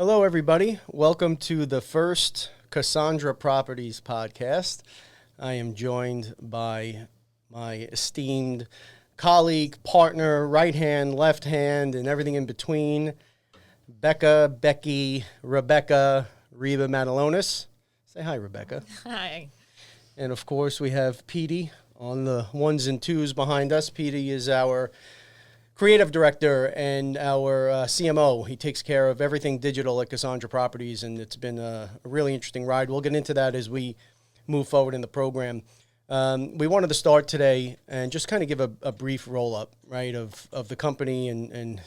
Hello, everybody. Welcome to the first Casandra Properties Podcast. I am joined by my esteemed colleague, partner, right hand, left hand, and everything in between, Becca, Becky, Rebecca, Reba Matulonis. Say hi, Rebecca. Hi. And, of course, we have Petey on the ones and twos behind us. Petey is our creative director and our CMO. He takes care of everything digital at Casandra Properties, and it's been a really interesting ride. We'll get into that as we move forward in the program. We wanted to start today and just kind of give a brief roll-up, right, of the company and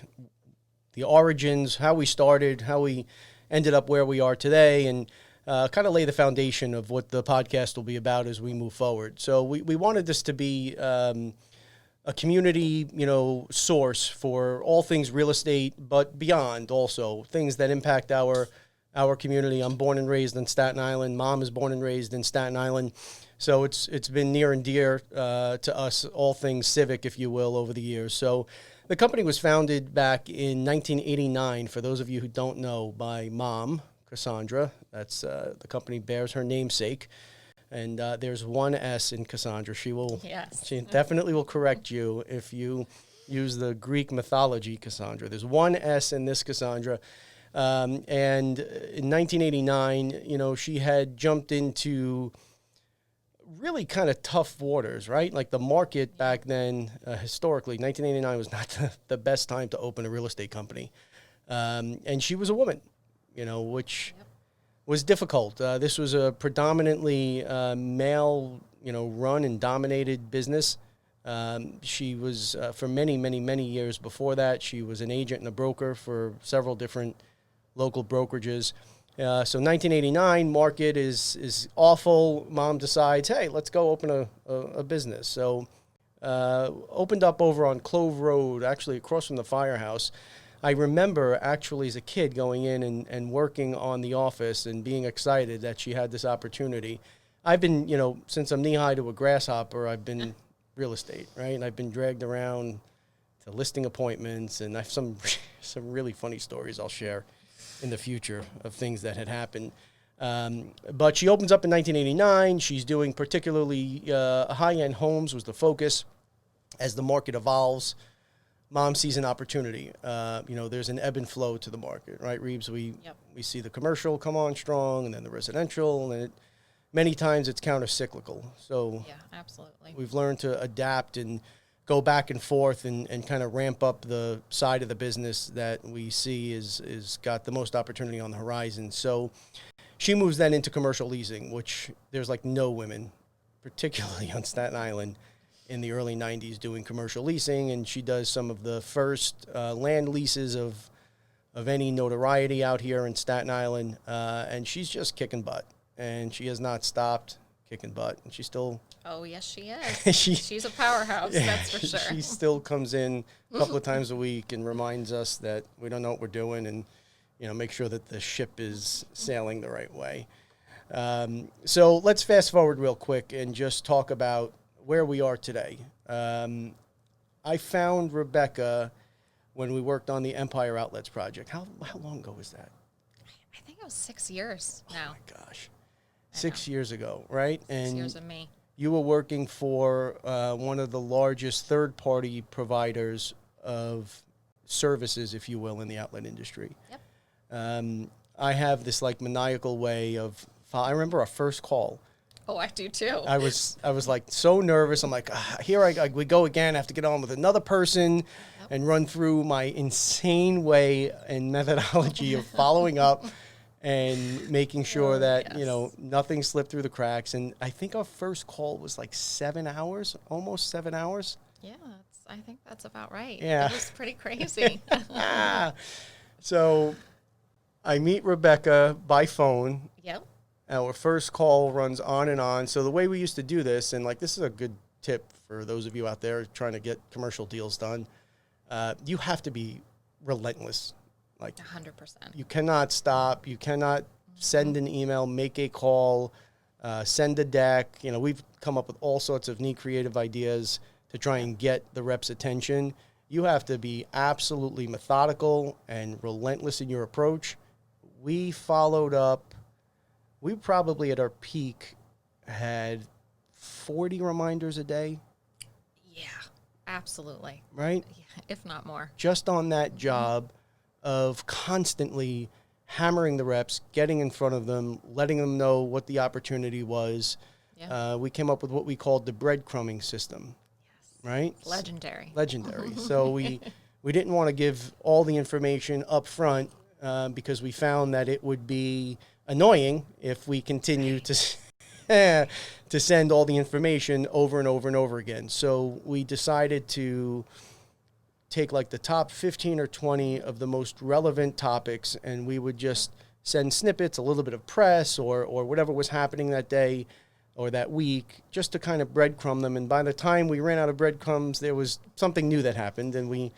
the origins, how we started, how we ended up where we are today, and kind of lay the foundation of what the podcast will be about as we move forward. So we wanted this to be a community, source for all things real estate, but beyond also things that impact our community. I'm born and raised in Staten Island. Mom is born and raised in Staten Island. So it's been near and dear to us, all things civic, if you will, over the years. So the company was founded back in 1989, for those of you who don't know, by Mom, Casandra. That's the company bears her namesake. And there's one S in Casandra. She definitely will correct you if you use the Greek mythology Casandra. There's one S in this Casandra. And in 1989, she had jumped into really kind of tough waters, right? Like the market back then, historically, 1989 was not the best time to open a real estate company. And she was a woman, which was difficult. This was a predominantly male, run and dominated business. She was, for many, many, many years before that, she was an agent and a broker for several different local brokerages. So 1989, market is awful. Mom decides, hey, let's go open a business. So opened up over on Clove Road, actually across from the firehouse. I remember actually as a kid going in and working on the office and being excited that she had this opportunity. I've been, since I'm knee-high to a grasshopper, I've been real estate, right? And I've been dragged around to listing appointments, and I have some really funny stories I'll share in the future of things that had happened. But she opens up in 1989. She's doing particularly high-end homes was the focus. As the market evolves, Mom sees an opportunity. There's an ebb and flow to the market, right, Reeves? We see the commercial come on strong, and then the residential, and many times it's counter-cyclical. So yeah, absolutely. We've learned to adapt and go back and forth and kind of ramp up the side of the business that we see is got the most opportunity on the horizon. So she moves then into commercial leasing, which there's like no women, particularly on Staten Island, in the early 90s doing commercial leasing, and she does some of the first land leases of any notoriety out here in Staten Island, and she's just kicking butt, and she has not stopped kicking butt, and she's still... Oh, yes, she is. She's a powerhouse, that's for sure. She still comes in a couple of times a week and reminds us that we don't know what we're doing and, make sure that the ship is sailing the right way. So let's fast forward real quick and just talk about where we are today. I found Rebecca when we worked on the Empire Outlets project. How long ago was that? I think it was 6 years now. Oh, my gosh. 6 years ago, right? 6 years of me. You were working for one of the largest third-party providers of services, if you will, in the outlet industry. Yep. I have this, maniacal way of... I remember our first call. Oh, I do too. I was like so nervous. I'm like, we go again. I have to get on with another person and run through my insane way and methodology of following up and making sure that, nothing slipped through the cracks. And I think our first call was like 7 hours, almost 7 hours. Yeah, I think that's about right. Yeah. It was pretty crazy. So I meet Rebecca by phone. Yep. Our first call runs on and on. So the way we used to do this, and this is a good tip for those of you out there trying to get commercial deals done, you have to be relentless. 100%. You cannot stop. You cannot send an email, make a call, send a deck. We've come up with all sorts of neat creative ideas to try and get the rep's attention. You have to be absolutely methodical and relentless in your approach. we followed up. We probably at our peak had 40 reminders a day. Yeah, absolutely. Right? Yeah, if not more. Just on that job of constantly hammering the reps, getting in front of them, letting them know what the opportunity was. Yeah. We came up with what we called the breadcrumbing system. Yes. Right? Legendary. Legendary. So we didn't want to give all the information up front because we found that it would be annoying if we continue to send all the information over and over and over again. So we decided to take like the top 15 or 20 of the most relevant topics, and we would just send snippets, a little bit of press or whatever was happening that day or that week, just to kind of breadcrumb them. And by the time we ran out of breadcrumbs, there was something new that happened, and we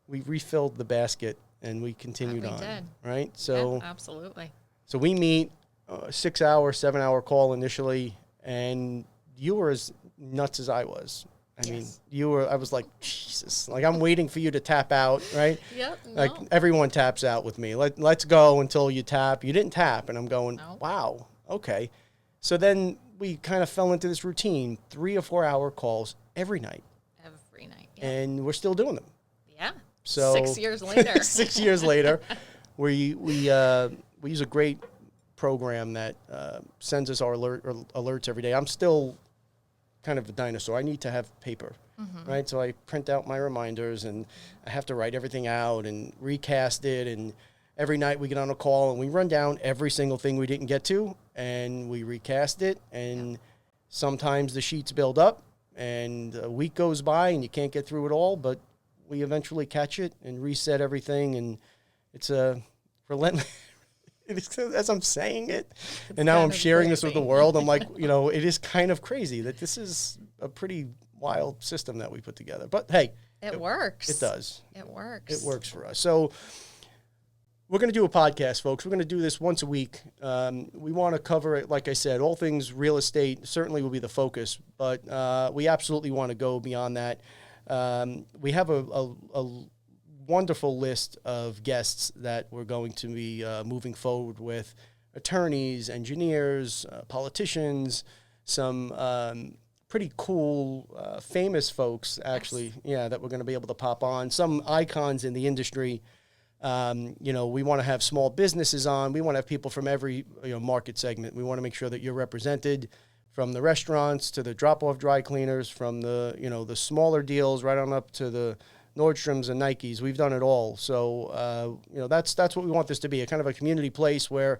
refilled the basket and we continued on. Did. Right? So yeah, absolutely. So we meet a 6-hour, 7-hour call initially, and you were as nuts as I was. I mean, I was like, Jesus, like I'm waiting for you to tap out, right? Yep. Like everyone taps out with me. Let's go until you tap. You didn't tap. And I'm going, wow, okay. So then we kind of fell into this routine, 3 or 4 hour calls every night. Every night. Yeah. And we're still doing them. Yeah. So 6 years later. 6 years later, we use a great program that sends us our alerts every day. I'm still kind of a dinosaur. I need to have paper, right? So I print out my reminders, and I have to write everything out and recast it. And every night we get on a call and we run down every single thing we didn't get to, and we recast it. And sometimes the sheets build up, and a week goes by and you can't get through it all, but we eventually catch it and reset everything. And it's a relentless. As I'm saying it, and now I'm sharing this with the world, I'm like, it is kind of crazy that this is a pretty wild system that we put together. But hey, it works. It does. It works. It works for us. So we're going to do a podcast, folks. We're going to do this once a week. We want to cover it, like I said, all things real estate certainly will be the focus, but we absolutely want to go beyond that. We have a wonderful list of guests that we're going to be moving forward with: attorneys, engineers, politicians, some pretty cool, famous folks, actually, that we're going to be able to pop on, some icons in the industry. We want to have small businesses on. We want to have people from every market segment. We want to make sure that you're represented, from the restaurants to the drop-off dry cleaners, from the the smaller deals right on up to the Nordstroms and Nikes. We've done it all. So, that's what we want this to be, a kind of a community place where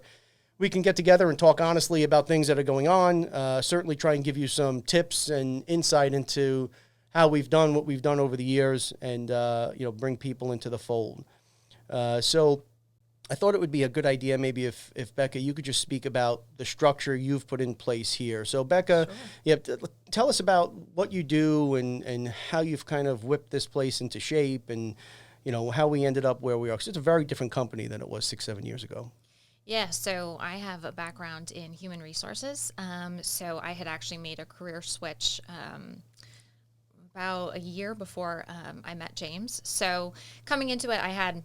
we can get together and talk honestly about things that are going on, certainly try and give you some tips and insight into how we've done what we've done over the years, and, bring people into the fold. So I thought it would be a good idea maybe if Becca, you could just speak about the structure you've put in place here. So Becca, tell us about what you do and how you've kind of whipped this place into shape, and how we ended up where we are. 'Cause it's a very different company than it was 6-7 years ago. Yeah, so I have a background in human resources. So I had actually made a career switch about a year before I met James. So coming into it, I had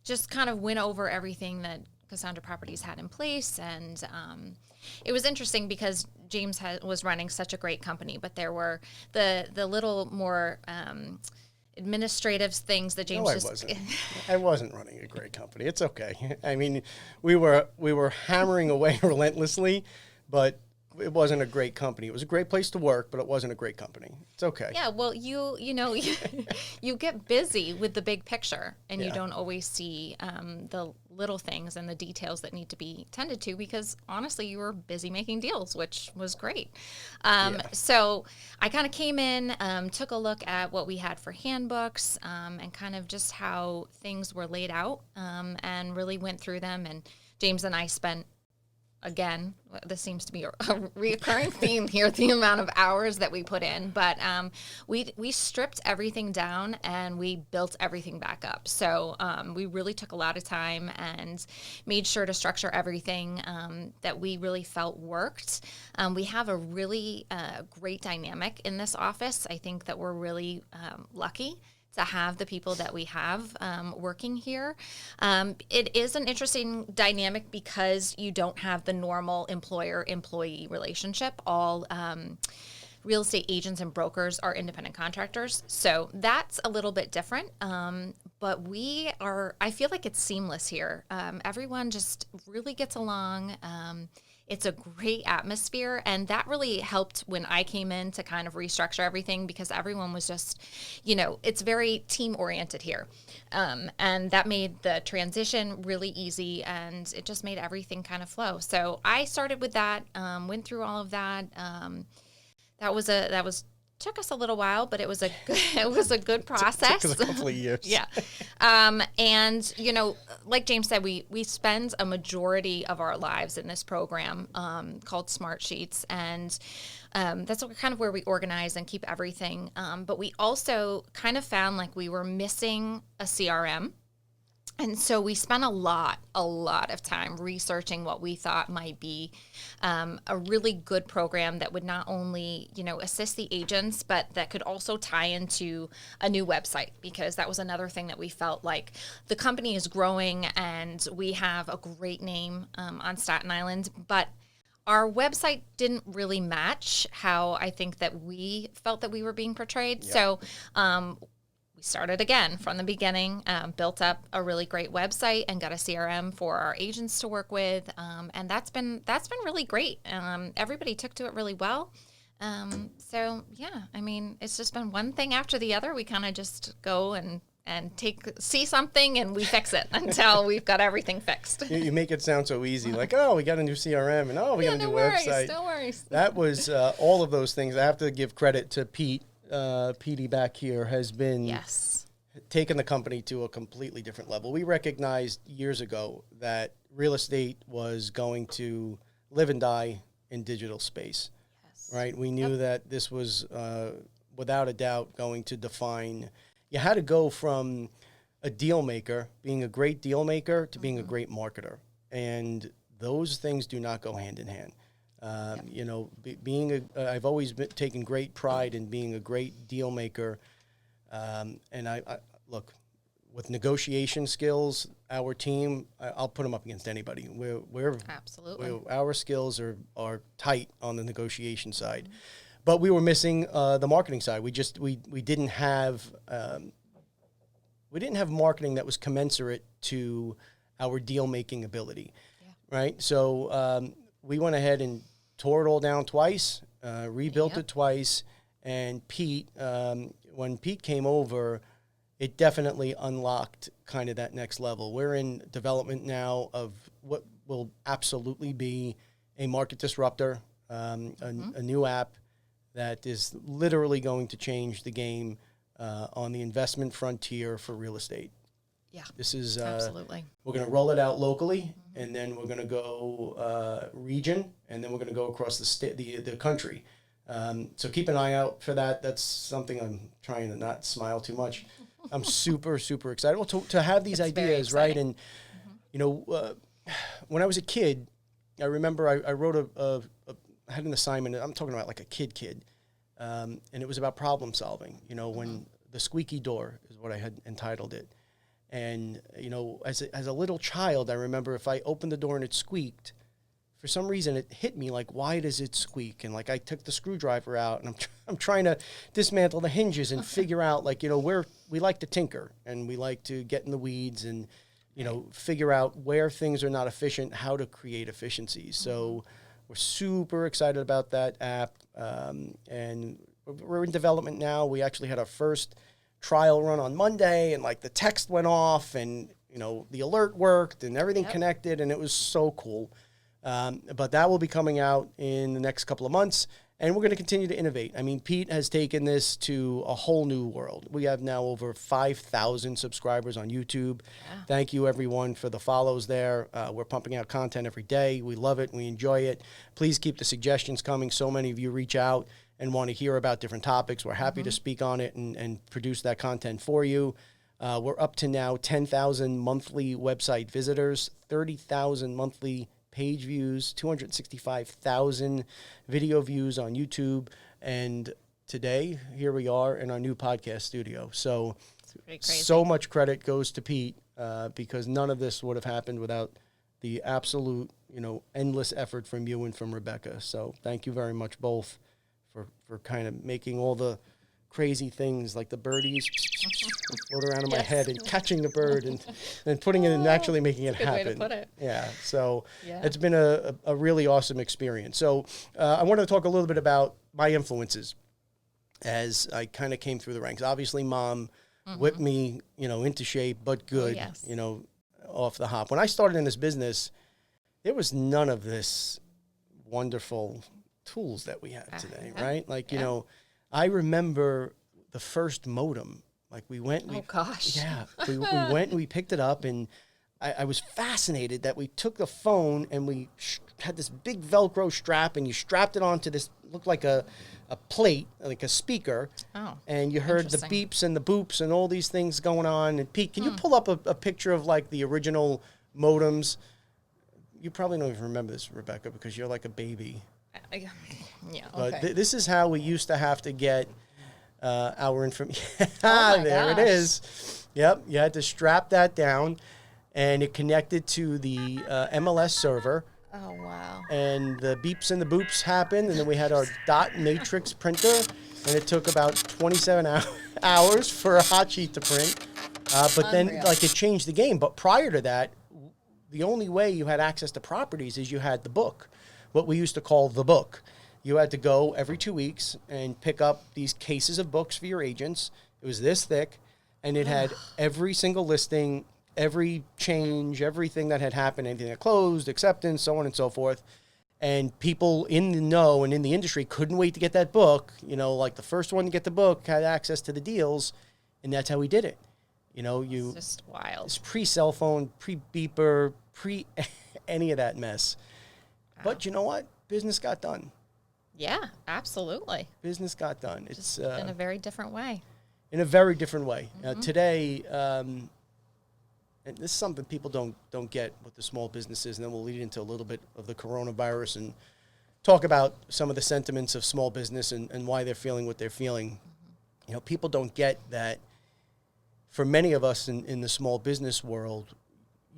just kind of went over everything that Casandra Properties had in place. And it was interesting because James was running such a great company, but there were the little more administrative things that James I wasn't running a great company. It's okay. I mean, we were hammering away relentlessly, but it wasn't a great company. It was a great place to work, but it wasn't a great company. It's okay. Yeah, well, you get busy with the big picture, and you don't always see the little things and the details that need to be tended to, because honestly, you were busy making deals, which was great. So I kind of came in, took a look at what we had for handbooks, and kind of just how things were laid out, and really went through them. And James and I spent, again, this seems to be a reoccurring theme here, the amount of hours that we put in, but we stripped everything down and we built everything back up. So we really took a lot of time and made sure to structure everything that we really felt worked. We have a really great dynamic in this office. I think that we're really lucky to have the people that we have working here. It is an interesting dynamic because you don't have the normal employer-employee relationship. All real estate agents and brokers are independent contractors. So that's a little bit different. But I feel like it's seamless here. Everyone just really gets along. It's a great atmosphere, and that really helped when I came in to kind of restructure everything because everyone was just, it's very team-oriented here. And that made the transition really easy, and it just made everything kind of flow. So I started with that, went through all of that. Took us a little while, but it was a good process. Took us a couple of years. Yeah. And, like James said, we spend a majority of our lives in this program called Smart Sheets. And that's kind of where we organize and keep everything. But we also kind of found like we were missing a CRM. And so we spent a lot of time researching what we thought might be a really good program that would not only, assist the agents, but that could also tie into a new website, because that was another thing that we felt like the company is growing and we have a great name on Staten Island, but our website didn't really match how I think that we felt that we were being portrayed. Yep. So we started again from the beginning, built up a really great website and got a CRM for our agents to work with. And that's been really great. Everybody took to it really well. So yeah, I mean, it's just been one thing after the other. We kind of just go and see something and we fix it until we've got everything fixed. You make it sound so easy, like, oh, we got a new CRM and we got a new website. No worries. That was all of those things. I have to give credit to Pete. Petey back here has been taking the company to a completely different level. We recognized years ago that real estate was going to live and die in digital space, right? We knew that this was, without a doubt, going to define. You had to go from a deal maker, being a great deal maker, to being a great marketer. And those things do not go hand in hand. I've always taken great pride in being a great deal maker. And I look, with negotiation skills, our team, I'll put them up against anybody. We're absolutely, our skills are tight on the negotiation side, but we were missing the marketing side. We didn't have marketing that was commensurate to our deal making ability, right? So we went ahead and tore it all down twice, rebuilt it twice, and Pete, when Pete came over, it definitely unlocked kind of that next level. We're in development now of what will absolutely be a market disruptor, a new app that is literally going to change the game on the investment frontier for real estate. Yeah, this is absolutely. We're going to roll it out locally, and then we're going to go region, and then we're going to go across the country. So keep an eye out for that. That's something I'm trying to not smile too much. I'm super, super excited. Well, to have these ideas, right? And when I was a kid, I remember I wrote I had an assignment. I'm talking about like a kid, and it was about problem solving. When the squeaky door is what I had entitled it. And, as a little child, I remember if I opened the door and it squeaked, for some reason it hit me like, why does it squeak? And like I took the screwdriver out and I'm trying to dismantle the hinges and figure out like, we like to tinker and we like to get in the weeds and, figure out where things are not efficient, how to create efficiencies. So we're super excited about that app. And we're in development now. We actually had our first trial run on Monday, and like the text went off and the alert worked and everything connected, and it was so cool. But that will be coming out in the next couple of months, and we're going to continue to innovate. I mean, Pete has taken this to a whole new world. We have now over 5,000 subscribers on YouTube. Thank you everyone for the follows there. We're pumping out content every day. We love it. We enjoy it. Please keep the suggestions coming. So many of you reach out and want to hear about different topics. We're happy to speak on it and produce that content for you. We're up to now 10,000 monthly website visitors, 30,000 monthly page views, 265,000 video views on YouTube. And today, here we are in our new podcast studio. So It's pretty crazy. So much credit goes to Pete because none of this would have happened without the absolute, endless effort from you and from Rebecca. So thank you very much both for kind of making all the crazy things like the birdies float around in my head and catching the bird and putting it and actually making it happen. Good way to put it. Yeah. So it's been a really awesome experience. So I wanted to talk a little bit about my influences as I kind of came through the ranks. Obviously, Mom whipped me, into shape, but good, off the hop. When I started in this business, there was none of this wonderful tools that we have today, right? Like, I remember the first modem. Like we went. Oh gosh. Yeah, we went and we picked it up, and I was fascinated that we took the phone and we had this big Velcro strap, and you strapped it onto this looked like a plate, like a speaker. Oh. And you heard the beeps and the boops and all these things going on. And Pete, can you pull up a picture of like the original modems? You probably don't even remember this, Rebecca, because you're like a baby. Yeah. But this is how we used to have to get our information. There it is. Yep. You had to strap that down, and it connected to the MLS server. Oh, wow. And the beeps and the boops happened, and then we had our dot matrix printer, and it took about 27 hours for a hot sheet to print. But then, it changed the game. But prior to that, the only way you had access to properties is you had the book, what we used to call the book. You had to go every 2 weeks and pick up these cases of books for your agents. It was this thick, and it had every single listing, every change, everything that had happened, anything that closed, acceptance, so on and so forth. And people in the know and in the industry couldn't wait to get that book. Like the first one to get the book had access to the deals, and that's how we did it. It's just wild. It's pre-cell phone, pre-beeper, any of that mess. Wow. But you know what? Business got done. Yeah, absolutely. Business got done. It's in a very different way. In a very different way. Today, and this is something people don't get with the small businesses, and then we'll lead into a little bit of the coronavirus and talk about some of the sentiments of small business and why they're feeling what they're feeling. People don't get that for many of us in the small business world,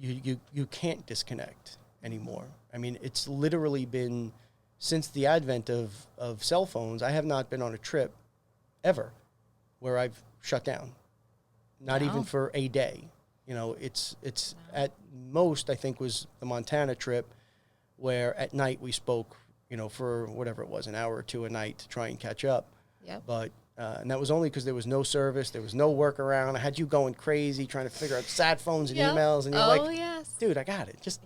you can't disconnect anymore. I mean, it's literally been, since the advent of cell phones, I have not been on a trip ever where I've shut down. Not even for a day. It's at most, I think, was the Montana trip where at night we spoke, for whatever it was, an hour or two a night to try and catch up. Yep. But and that was only because there was no service, there was no workaround. I had you going crazy trying to figure out sat phones and emails, and you're like, yes. dude, I got it. Just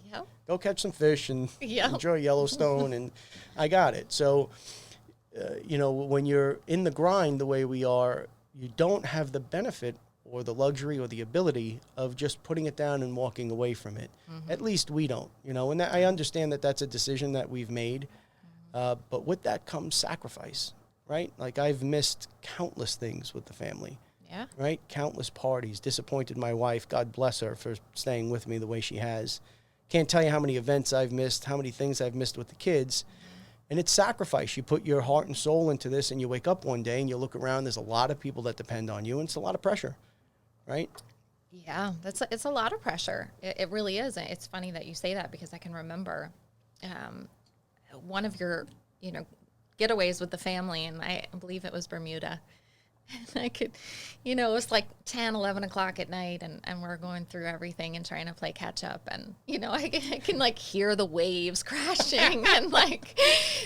go catch some fish and enjoy Yellowstone, and I got it. So, when you're in the grind the way we are, you don't have the benefit or the luxury or the ability of just putting it down and walking away from it. At least we don't, and I understand that that's a decision that we've made, but with that comes sacrifice. Right? Like I've missed countless things with the family. Yeah. Right? Countless parties. Disappointed my wife. God bless her for staying with me the way she has. Can't tell you how many events I've missed, how many things I've missed with the kids. And it's sacrifice. You put your heart and soul into this, and you wake up one day and you look around, there's a lot of people that depend on you, and it's a lot of pressure. Right? Yeah, it's a lot of pressure. It really is. It's funny that you say that because I can remember one of your, getaways with the family, and I believe it was Bermuda. And I could, it was like 10, 11 o'clock at night, and we're going through everything and trying to play catch up. And, I can like hear the waves crashing and like,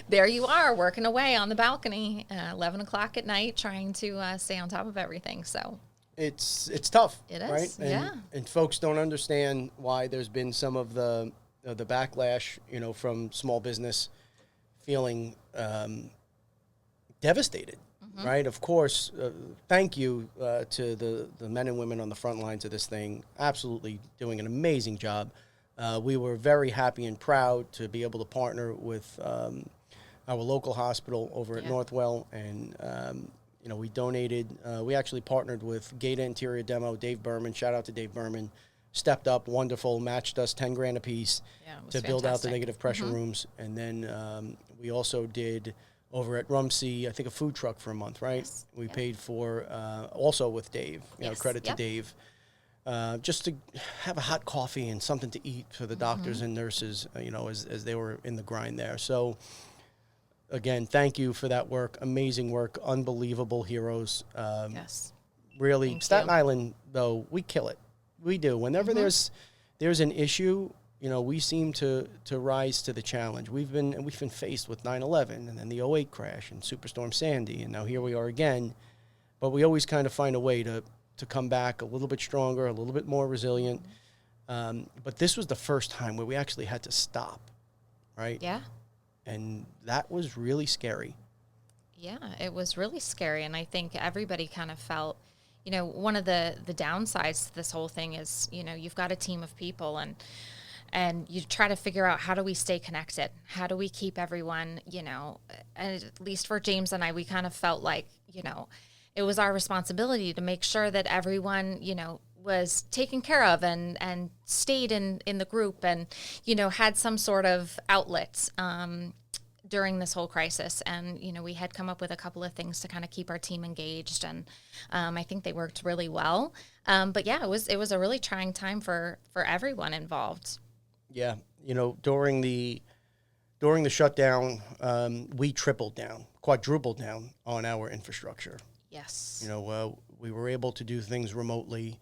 there you are working away on the balcony, 11 o'clock at night, trying to stay on top of everything. So it's tough. It is, right? And folks don't understand why there's been some of the backlash, from small business feeling devastated, right? Of course, thank you to the men and women on the front lines of this thing, absolutely doing an amazing job. We were very happy and proud to be able to partner with our local hospital over at Northwell, and we donated, we actually partnered with Gaeta Interior Demo, Dave Berman, shout out to Dave Berman, stepped up, wonderful, matched us $10,000 a piece to build out the negative pressure rooms. And then we also did over at Rumsey, I think a food truck for a month, right? Yes. We paid for, also with Dave, credit to Yep. Dave, just to have a hot coffee and something to eat for the doctors and nurses, as they were in the grind there. So, again, thank you for that work. Amazing work. Unbelievable heroes. Yes. Really, Thank Staten you. Island, though, we kill it. We do. Whenever there's an issue, we seem to rise to the challenge. We've been faced with 9/11 and then the '08 crash and Superstorm Sandy, and now here we are again. But we always kind of find a way to come back a little bit stronger, a little bit more resilient. But this was the first time where we actually had to stop, right? Yeah. And that was really scary. Yeah, it was really scary. And I think everybody kind of felt, one of the downsides to this whole thing is, you've got a team of people and you try to figure out, how do we stay connected? How do we keep everyone, and at least for James and I, we kind of felt like, it was our responsibility to make sure that everyone, was taken care of and stayed in the group and, had some sort of outlets during this whole crisis. And, we had come up with a couple of things to kind of keep our team engaged. And I think they worked really well. But yeah, it was a really trying time for everyone involved. Yeah. During the shutdown, we quadrupled down on our infrastructure. Yes. We were able to do things remotely.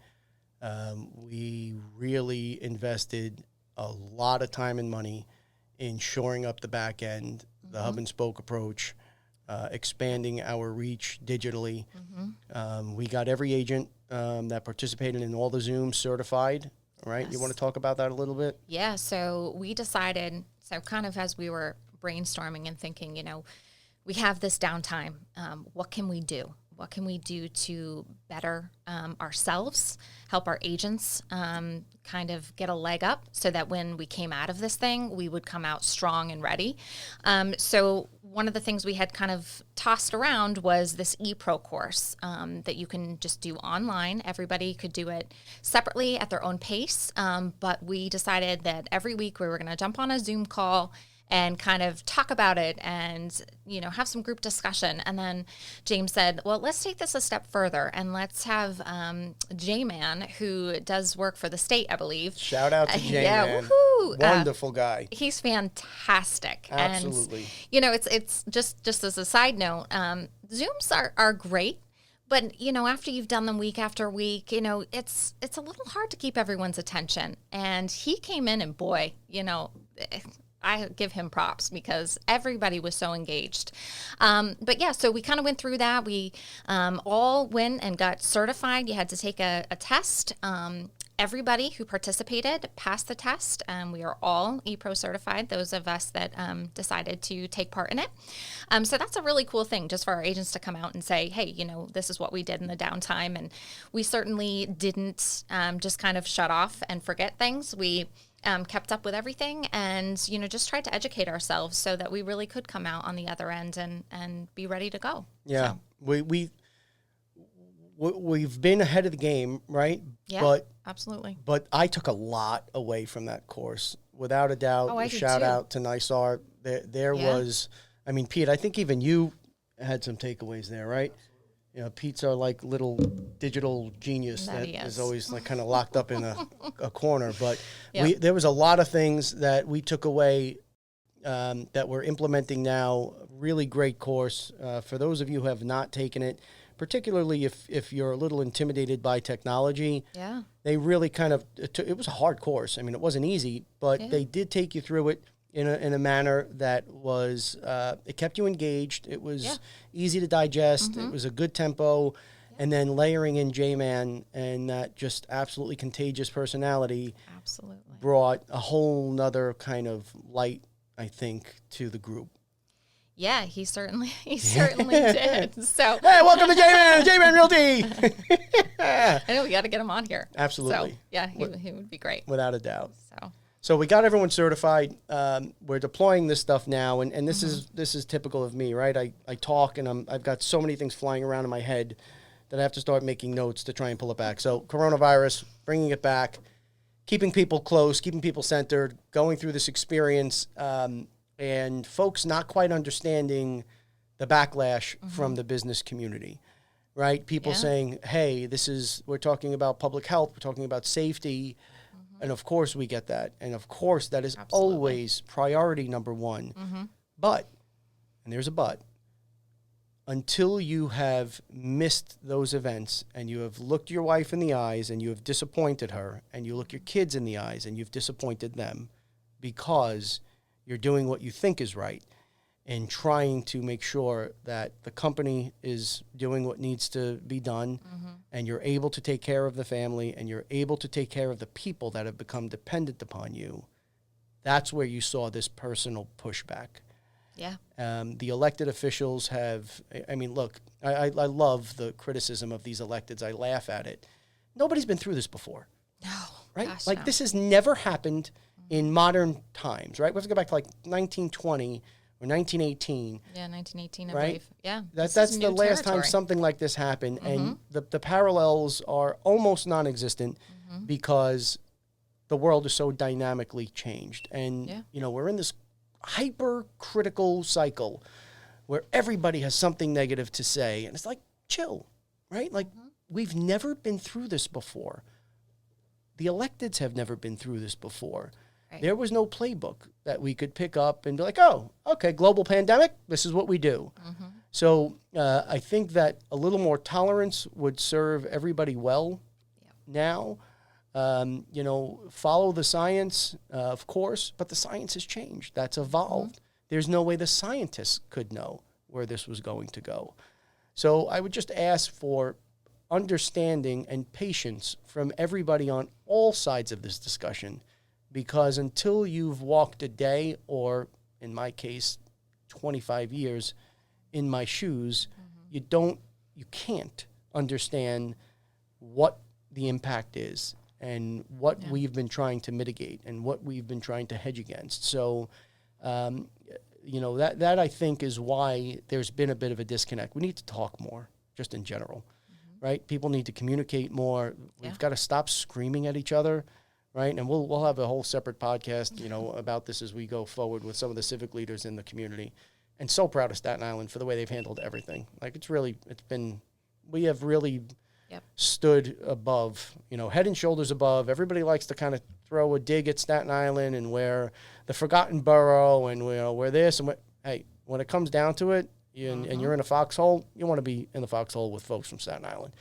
We really invested a lot of time and money in shoring up the back end, the hub and spoke approach, expanding our reach digitally. We got every agent that participated in all the Zooms certified. Right? Yes. You want to talk about that a little bit? Yeah. So we decided, kind of as we were brainstorming and thinking, we have this downtime. What can we do? What can we do to better ourselves, help our agents kind of get a leg up so that when we came out of this thing, we would come out strong and ready. So one of the things we had kind of tossed around was this ePro course that you can just do online. Everybody could do it separately at their own pace. But we decided that every week we were going to jump on a Zoom call and kind of talk about it and, have some group discussion. And then James said, well, let's take this a step further and let's have JMan, who does work for the state, I believe. Shout out to JMan. Yeah, woohoo! Wonderful guy. He's fantastic. Absolutely. And, it's just as a side note, Zooms are great. But, after you've done them week after week, it's a little hard to keep everyone's attention. And he came in and boy, I give him props because everybody was so engaged. But yeah, so we kind of went through that. We all went and got certified. You had to take a test. Everybody who participated passed the test. We are all ePro certified, those of us that decided to take part in it. So that's a really cool thing just for our agents to come out and say, hey, this is what we did in the downtime. And we certainly didn't just kind of shut off and forget things. We kept up with everything and, just tried to educate ourselves so that we really could come out on the other end and be ready to go. Yeah. So. We've been ahead of the game, right? Yeah, absolutely. But I took a lot away from that course. Without a doubt, I did shout too. out to Nisar. There was, Pete, I think even you had some takeaways there, right? Pete's our like little digital genius that is always like kind of locked up in a corner. But there was a lot of things that we took away that we're implementing now. Really great course. For those of you who have not taken it, particularly if you're a little intimidated by technology, they really kind of, it was a hard course. It wasn't easy, but they did take you through it in a manner that was, it kept you engaged. It was easy to digest. It was a good tempo. And then layering in JMan and that just absolutely contagious personality brought a whole nother kind of light, I think, to the group. Yeah, he certainly did. So, hey, welcome to JMan Realty. I know we got to get him on here. Absolutely. So, yeah, he would be great. Without a doubt. So we got everyone certified. We're deploying this stuff now, and this is typical of me, right? I talk and I've got so many things flying around in my head that I have to start making notes to try and pull it back. So coronavirus, bringing it back, keeping people close, keeping people centered, going through this experience. And folks not quite understanding the backlash from the business community, right? People saying, hey, we're talking about public health, we're talking about safety. And of course we get that. And of course that is always priority number one. But, and there's a but, until you have missed those events and you have looked your wife in the eyes and you have disappointed her, and you look your kids in the eyes and you've disappointed them because you're doing what you think is right and trying to make sure that the company is doing what needs to be done, and you're able to take care of the family and you're able to take care of the people that have become dependent upon you, that's where you saw this personal pushback. Yeah. The elected officials have, I mean, look, I love the criticism of these electeds. I laugh at it. Nobody's been through this before. No. Right? Gosh, like no. this has never happened in modern times, right? We have to go back to like 1920 or 1918. Yeah, 1918, I right? believe. Yeah. That's is the new last time territory. something like this happened. And the parallels are almost non-existent because the world is so dynamically changed. And, you know, we're in this hypercritical cycle where everybody has something negative to say. And it's like, chill, right? Like, we've never been through this before. The electeds have never been through this before. Right. There was no playbook that we could pick up and be like, oh, okay, global pandemic, this is what we do. So I think that a little more tolerance would serve everybody well now. You know, follow the science, of course, but the science has changed. That's evolved. There's no way the scientists could know where this was going to go. So I would just ask for understanding and patience from everybody on all sides of this discussion, because until you've walked a day, or in my case, 25 years in my shoes, you can't understand what the impact is and what we've been trying to mitigate and what we've been trying to hedge against. So, you know, that I think is why there's been a bit of a disconnect. We need to talk more, just in general, right? People need to communicate more. We've got to stop screaming at each other, right? And we'll have a whole separate podcast, you know, about this as we go forward with some of the civic leaders in the community. And so proud of Staten Island for the way they've handled everything. Like, we have really stood above, you know, head and shoulders above. Everybody likes to kind of throw a dig at Staten Island and we're the forgotten borough and we're this and hey, when it comes down to it, and you're in a foxhole, you want to be in the foxhole with folks from Staten Island.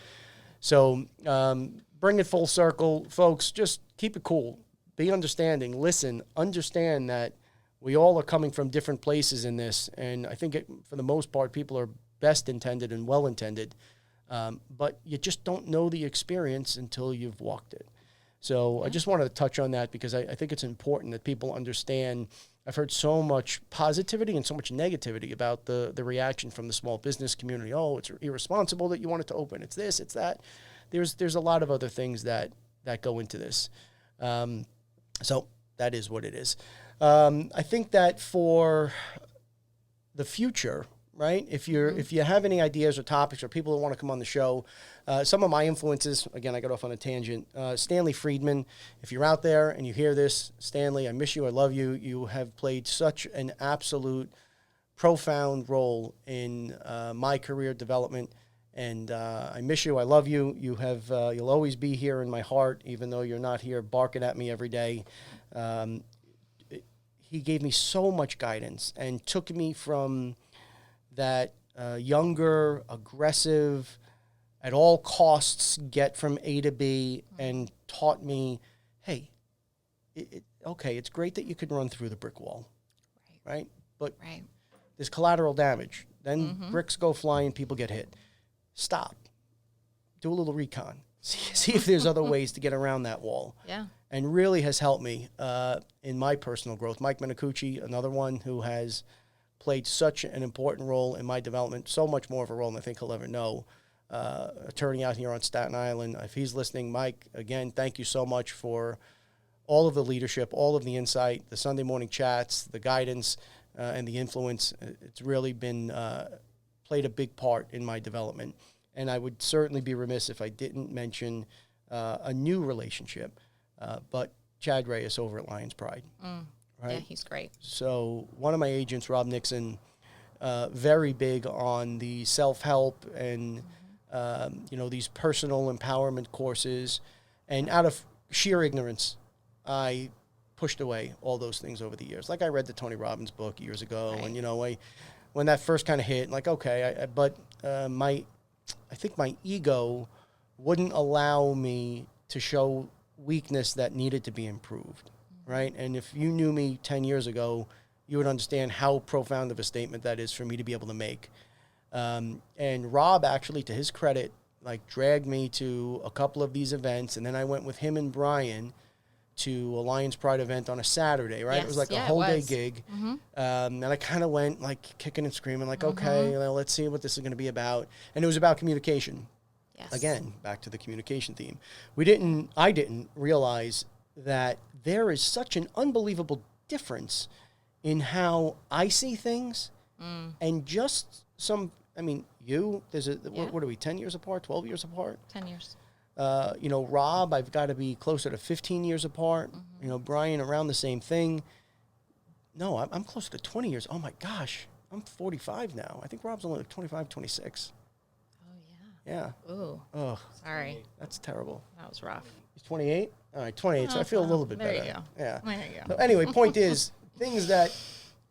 So bring it full circle, folks. Just keep it cool. Be understanding. Listen. Understand that we all are coming from different places in this, and I think for the most part, people are best intended and well intended, but you just don't know the experience until you've walked it. So I just wanted to touch on that because I think it's important that people understand. I've heard so much positivity and so much negativity about the reaction from the small business community. Oh, it's irresponsible that you want it to open. It's this, it's that. There's a lot of other things that go into this. So that is what it is. I think that for the future, right? If you have any ideas or topics or people that want to come on the show, some of my influences, again, I got off on a tangent. Stanley Friedman, if you're out there and you hear this, Stanley, I miss you, I love you. You have played such an absolute profound role in my career development, and I miss you, I love you. You'll always be here in my heart, even though you're not here barking at me every day. He gave me so much guidance and took me from that younger, aggressive, at all costs get from A to B, and taught me, hey, okay, it's great that you can run through the brick wall, right? But there's collateral damage. Then bricks go flying, people get hit. Stop. Do a little recon. See if there's other ways to get around that wall. Yeah. And really has helped me in my personal growth. Mike Minicucci, another one who has played such an important role in my development, so much more of a role than I think he'll ever know. Attorney out here on Staten Island. If he's listening, Mike, again, thank you so much for all of the leadership, all of the insight, the Sunday morning chats, the guidance, and the influence. It's really been played a big part in my development. And I would certainly be remiss if I didn't mention a new relationship, but Chad Reyes over at Lions Pride. Right? Yeah, he's great. So one of my agents, Rob Nixon, very big on the self-help and, these personal empowerment courses. And out of sheer ignorance, I pushed away all those things over the years. Like I read the Tony Robbins book years ago, right. And, when that first kind of hit, like, okay, but I think my ego wouldn't allow me to show weakness that needed to be improved, right? And if you knew me 10 years ago, you would understand how profound of a statement that is for me to be able to make. And Rob, actually, to his credit, like dragged me to a couple of these events, and then I went with him and Brian to a Lions Pride event on a Saturday, right? Yes, it was like a whole day gig. And I kind of went like kicking and screaming, like, okay, let's see what this is going to be about. And it was about communication. Yes. Again, back to the communication theme. I didn't realize that there is such an unbelievable difference in how I see things and just what are we, 10 years apart, 12 years apart? 10 years. Rob, I've got to be closer to 15 years apart. Brian, around the same thing. No, I'm closer to 20 years. Oh, my gosh. I'm 45 now. I think Rob's only like 25, 26. Yeah. Ooh. Oh. Sorry. That's terrible. That was rough. He's 28? All right, 28, so I feel a little bit better. There you go. Yeah. There you go. So anyway, point is, things that,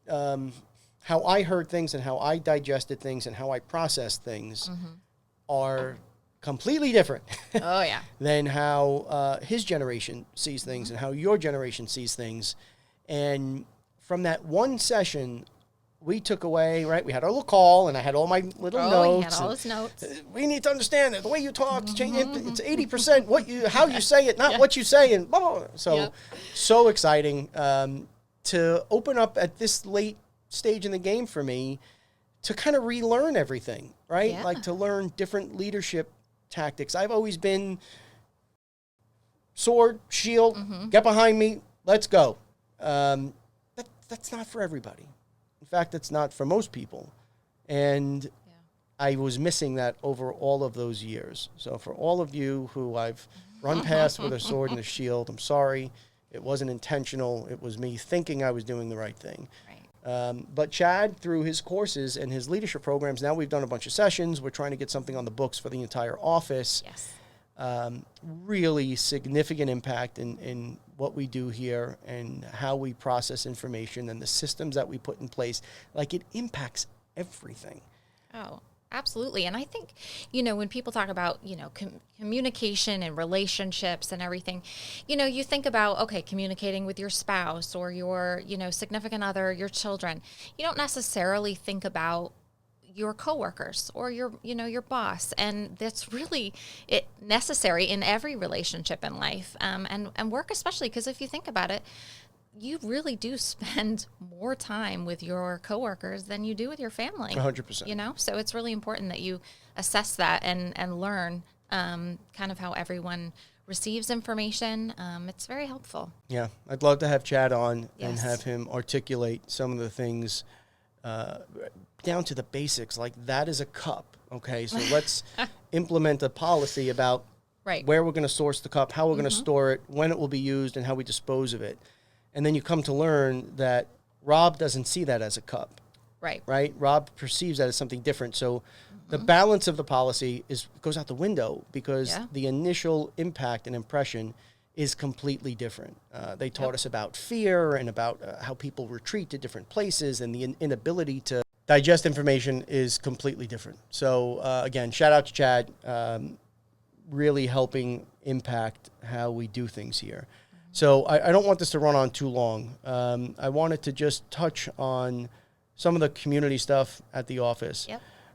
how I heard things and how I digested things and how I processed things are completely different Oh, yeah. than how his generation sees things and how your generation sees things. And from that one session, we took away, right? We had our little call, and I had all my little notes. Oh, he had all his notes. We need to understand that the way you talk, it's 80% how you say it, not what you say, and blah, blah, blah. So, so exciting to open up at this late stage in the game for me to kind of relearn everything, right? Yeah. Like to learn different leadership tactics. I've always been sword, shield, get behind me, let's go. That's not for everybody. In fact, it's not for most people. And I was missing that over all of those years. So for all of you who I've run past with a sword and a shield, I'm sorry. It wasn't intentional. It was me thinking I was doing the right thing. Right. But Chad, through his courses and his leadership programs, now we've done a bunch of sessions. We're trying to get something on the books for the entire office. Yes. Really significant impact in what we do here and how we process information and the systems that we put in place. Like, it impacts everything. Oh, absolutely. And I think, when people talk about, communication and relationships and everything, you think about, okay, communicating with your spouse or your, significant other, your children. You don't necessarily think about your coworkers or your boss. And that's really necessary in every relationship in life, and work especially, because if you think about it, you really do spend more time with your coworkers than you do with your family. 100%. So it's really important that you assess that and learn kind of how everyone receives information. It's very helpful. Yeah, I'd love to have Chad on Yes. and have him articulate some of the things down to the basics, like that is a cup. Okay, so let's implement a policy about where we're going to source the cup, how we're going to store it, when it will be used, and how we dispose of it. And then you come to learn that Rob doesn't see that as a cup. Right? Rob perceives that as something different. So the balance of the policy goes out the window because the initial impact and impression is completely different. They taught us about fear and about how people retreat to different places, and the inability to digest information is completely different. So again, shout out to Chad, really helping impact how we do things here. So I don't want this to run on too long. I wanted to just touch on some of the community stuff at the office.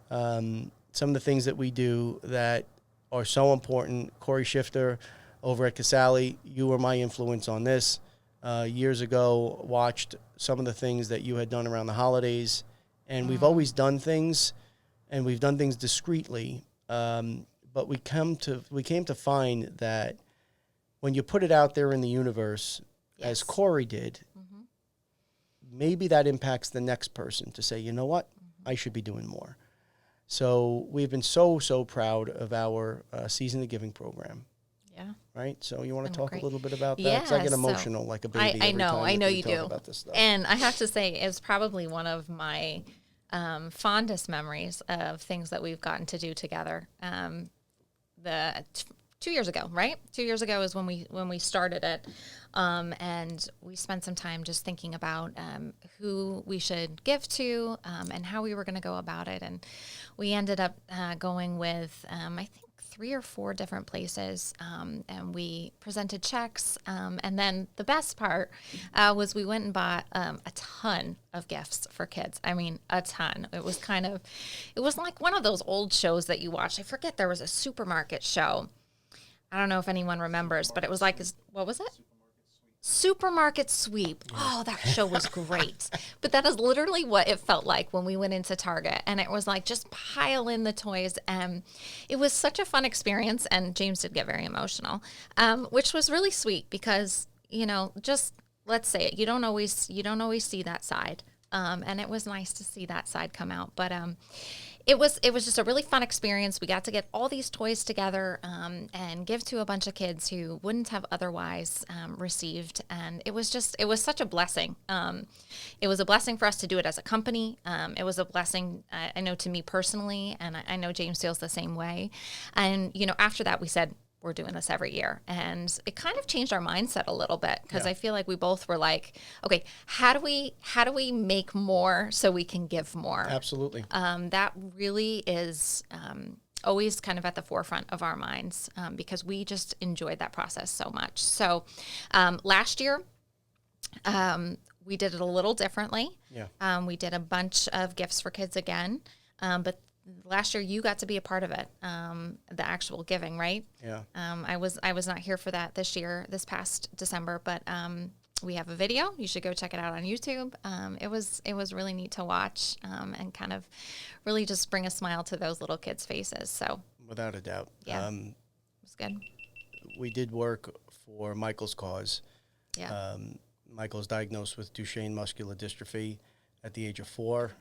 Some of the things that we do that are so important. Corey Shifter over at Casali, you were my influence on this. Years ago, watched some of the things that you had done around the holidays. And we've always done things, and we've done things discreetly. But we came to find that when you put it out there in the universe, as Corey did, maybe that impacts the next person to say, you know what, I should be doing more. So we've been so proud of our Season of Giving program. Yeah. Right? So you want to talk a little bit about that? Yeah, Because I get emotional like a baby. I know you do. About this stuff. And I have to say, it's probably one of my fondest memories of things that we've gotten to do together. 2 years ago, right? 2 years ago is when we started it, and we spent some time just thinking about who we should give to and how we were going to go about it. And we ended up going with, I think, 3 or 4 different places, and we presented checks. And then the best part was we went and bought a ton of gifts for kids. I mean, a ton. It was like one of those old shows that you watch. I forget, there was a supermarket show. I don't know if anyone remembers, but it was like, what was it? Supermarket Sweep. Oh, that show was great. But that is literally what it felt like when we went into Target. And it was like, just pile in the toys. And it was such a fun experience. And James did get very emotional, which was really sweet because, just let's say it. You don't always see that side. And it was nice to see that side come out. But it was just a really fun experience. We got to get all these toys together and give to a bunch of kids who wouldn't have otherwise received. And it was such a blessing. It was a blessing for us to do it as a company. It was a blessing, I know, to me personally, and I know James feels the same way. And, after that, we said, we're doing this every year. And it kind of changed our mindset a little bit because I feel like we both were like, okay, how do we make more so we can give more? Absolutely. That really is always kind of at the forefront of our minds because we just enjoyed that process so much. So last year, we did it a little differently. Yeah. We did a bunch of gifts for kids again, but last year you got to be a part of it, the actual giving, right? Yeah. I was not here for that this past December, but we have a video. You should go check it out on YouTube. It was really neat to watch and kind of really just bring a smile to those little kids' faces. So without a doubt. Yeah. It was good. We did work for Michael's cause. Yeah. Michael's diagnosed with Duchenne muscular dystrophy at the age of 4.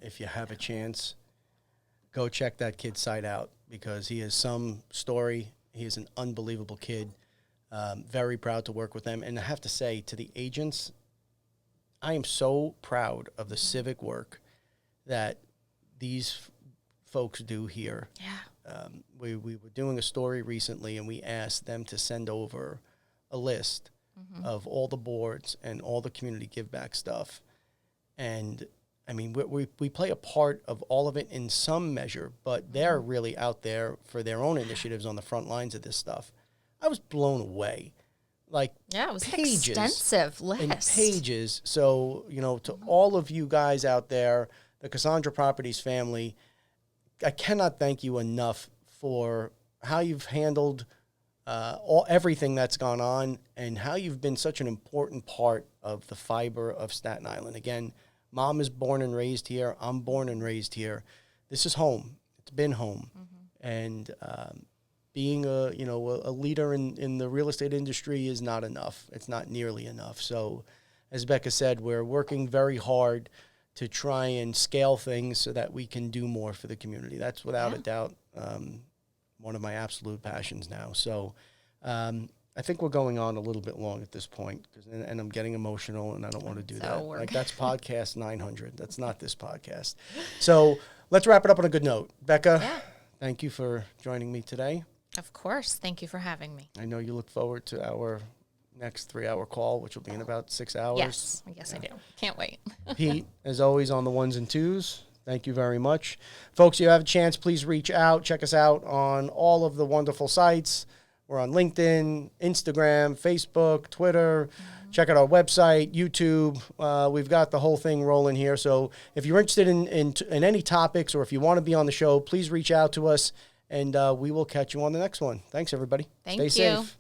If you have a chance, go check that kid's site out because he has some story. He is an unbelievable kid. Very proud to work with them. And I have to say to the agents, I am so proud of the civic work that these folks do here. Yeah. We were doing a story recently and we asked them to send over a list of all the boards and all the community give back stuff. And I mean, we play a part of all of it in some measure, but they're really out there for their own initiatives on the front lines of this stuff. I was blown away. Like, yeah, it was pages an extensive list. And pages. So, to all of you guys out there, the Casandra Properties family, I cannot thank you enough for how you've handled everything that's gone on and how you've been such an important part of the fiber of Staten Island. Again, Mom is born and raised here. I'm born and raised here. This is home. It's been home. And being a leader in the real estate industry is not enough. It's not nearly enough. So as Becca said, we're working very hard to try and scale things so that we can do more for the community. That's without a doubt one of my absolute passions now. So I think we're going on a little bit long at this point, and I'm getting emotional, and I don't want to do that. Like, that's podcast 900. That's not this podcast. So let's wrap it up on a good note. Becca, thank you for joining me today. Of course. Thank you for having me. I know you look forward to our next 3-hour call, which will be in about 6 hours. Yes, I do. Can't wait. Pete, as always, on the ones and twos. Thank you very much. Folks, you have a chance, please reach out. Check us out on all of the wonderful sites. We're on LinkedIn, Instagram, Facebook, Twitter. Check out our website, YouTube. We've got the whole thing rolling here. So if you're interested in any topics or if you want to be on the show, please reach out to us, and we will catch you on the next one. Thanks, everybody. Thank Stay you. safe.